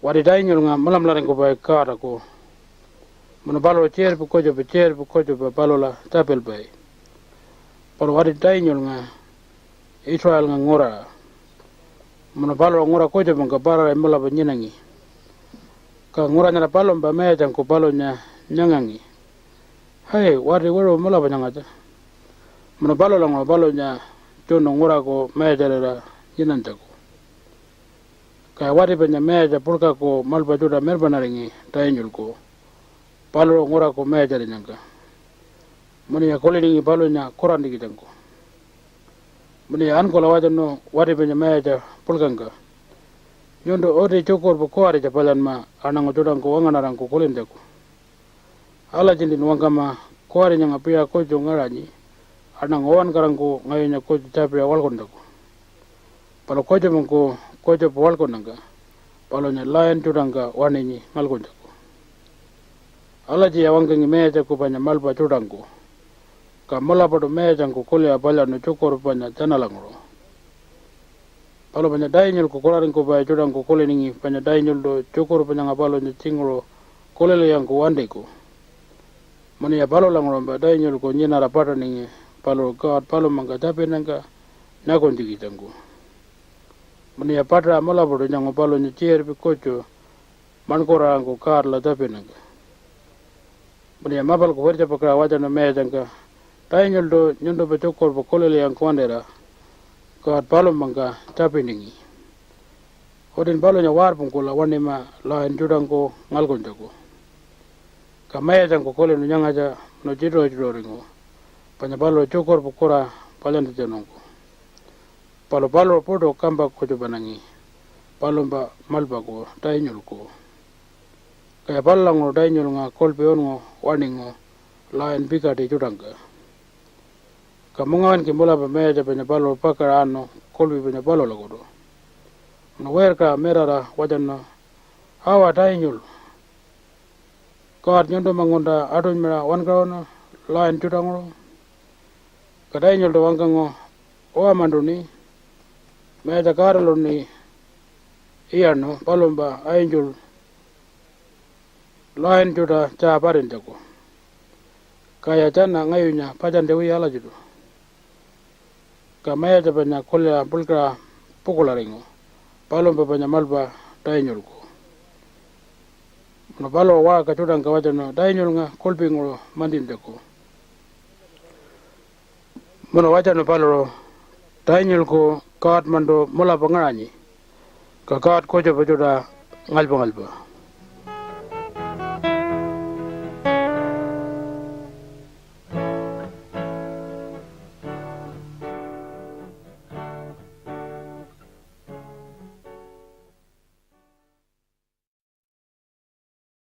wadi dainyol nga malam laring ko bay kara ko mano balo cher bu kojo be balo la tapel bay par wadi dainyol nga Israel nga ngora mano balo ngora kojo nga bara mala ba nyinangi ka ngora nya balo ba me jang ko balo nya nyangangi hai wadi wero mala ba nyangata mano balo la ngora balo nya jono ngora ko me jara nyinan ko kaya wadi banya meja pulka ko malba juda merbanaringi tainyul ko palo ngora ko meja nyangka muni ya kolingi palo nya koran digi jangko muni ya anko lawajan no wadi banya meja pulkangka yondo ode chokor po koari japalan ma anango judan ko wanganarang ko kolin jako ala jindin wangama koari nyanga pia kojo ngarani anango wan karang ko ngayonya kojo capia walkon jako palo kojo mongko kojo po walkon nanga palonya layan Tjutangka waninyi ngalkon jako alaji ya wangangi meja ko panya malpa Tjutangko ka mola pado meja ko kolya bala no chokor panya chanalangro palo panya dainyol ko kolarin ko paya Tjutangko koleningi panya dainyol do chokor panya ngapalo nya chingro kolele yang ko wande ko mani ya palo langro ba dainyol ko nyina rapata ningi palo God palo mangka tape nangka nakon digi tangko mani ya patra mola pado nyango palo nya chier pi kocho mankora ko kar la tape nangka mani ya mapal ko verja pakra wajana meja nangka dainyol do nyondo ba chokor pa kolele yang ko wandera God palo mangka tape ningi odin palo nya war pungkola wanima lain Tjutangko ngalkon jako kamaya jangko kole no nyangaja no jiro ringo panya palo chokor pukora palan janongo palo podo kamba kojo banangi palo ba malba ko dainyol ko kaya palango dainyol nga kolpe ongo waningo lain bika di Tjutangka kamungan ki mula ba meja panya palo pakara ano kolpe panya palo lagodo no werka merara wajanno hawa dainyol God nyondo mangonda adon mera wan karono lain Tjutangro kadai nyoldo wangkango oa manduni meja karalo ni iyano palomba ainjul lain Tjuta cha parin jako kaya chana ngayunya pajan dewi ala judo ka meja banya kolya pulka pukularingo palomba banya malba dainyolko no balo wa ka Tjutangka wajano dainyol nga kolpingro mandin jako mono wajano balo dainyol ko kaat mando mola pangarani ka kaat kojo pajoda ngalba